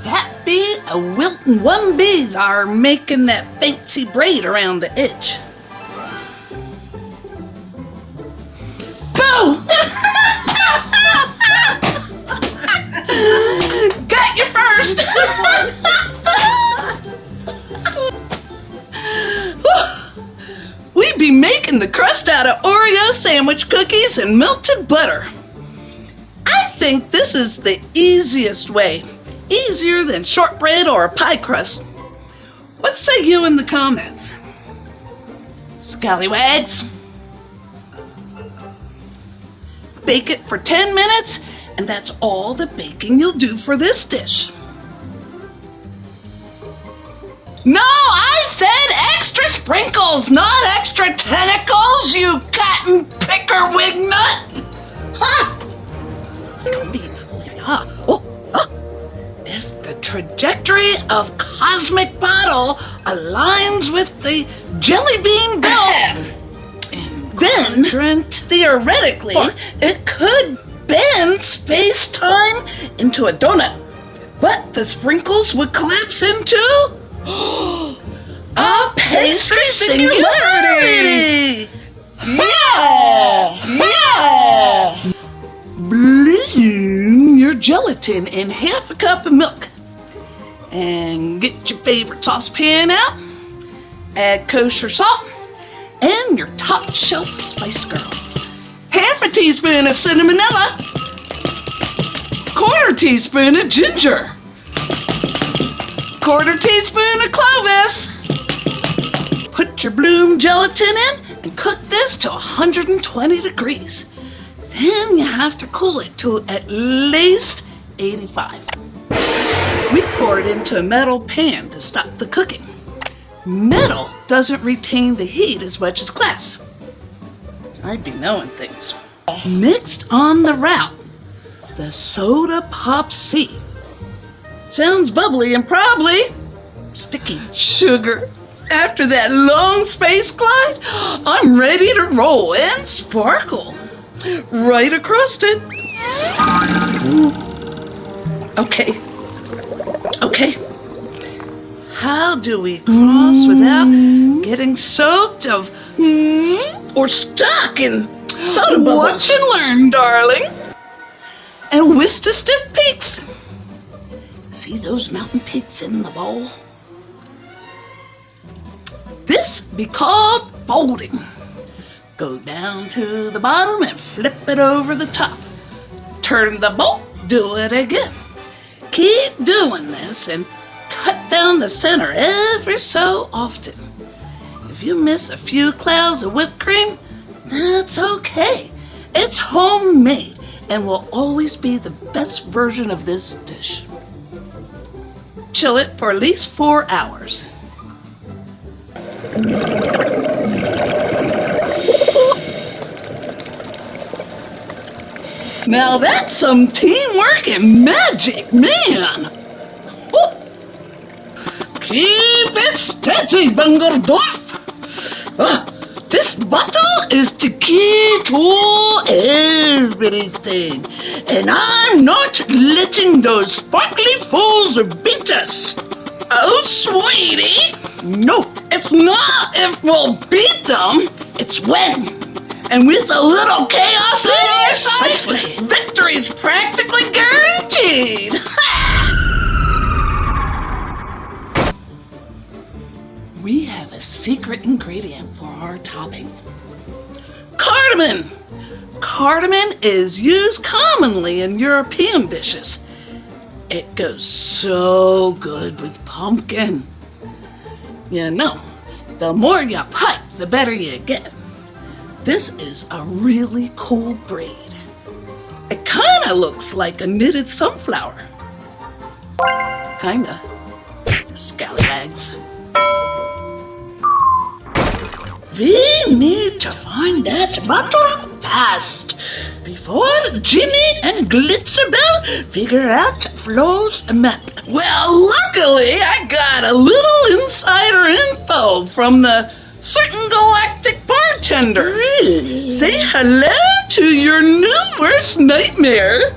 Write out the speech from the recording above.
That be a Wilton 1B thar making that fancy braid around the edge. Boo! Got you first! We be making the crust out of Oreo sandwich cookies and melted butter. I think this is the easiest way. Easier than shortbread or a pie crust. What say you in the comments? Scallywags? Bake it for 10 minutes, and that's all the baking you'll do for this dish. No, I said extra sprinkles, not extra tentacles, you cotton picker wig nut! Ha! If the trajectory of Cosmic Bottle aligns with the jelly bean belt, then theoretically it could bend space-time into a donut. But the sprinkles would collapse into a pastry singularity! Yeah! Yeah! Bloom your gelatin in half a cup of milk. And get your favorite saucepan out. Add kosher salt and your top shelf Spice Girls. Half a teaspoon of cinnamonella. Quarter teaspoon of ginger. Quarter teaspoon of cloves. Put your bloom gelatin in and cook this to 120 degrees. Then you have to cool it to at least 85. We pour it into a metal pan to stop the cooking. Metal doesn't retain the heat as much as glass. I'd be knowing things. Mixed on the route, the soda pop C. Sounds bubbly and probably sticky sugar. After that long space glide, I'm ready to roll and sparkle right across it. Okay. How do we cross without getting soaked or stuck in soda bubbles? Watch and learn, darling. And whisk to stiff peaks. See those mountain peaks in the bowl? This be called folding. Go down to the bottom and flip it over the top. Turn the bowl, do it again. Keep doing this and cut down the center every so often. If you miss a few clouds of whipped cream, that's okay. It's homemade and will always be the best version of this dish. Chill it for at least 4 hours. Now that's some teamwork and magic, man! Woo. Keep it steady, Bungerdorf! This bottle is the key to everything, and I'm not letting those sparkly fools beat us. Oh, sweetie! No, it's not if we'll beat them, it's when. And with a little chaos in our sight, victory's practically guaranteed! We have a secret ingredient for our topping. Cardamon! Cardamon is used commonly in European dishes. It goes so good with pumpkin. You know, the more you pipe, the better you get. This is a really cool braid. It kinda looks like a knitted sunflower. Kinda. Scallywags. We need to find that bottle fast before Jimmy and Glitzerbell figure out Flo's map. Well, luckily I got a little insider info from the certain galactic bartender. Really? Say hello to your new worst nightmare.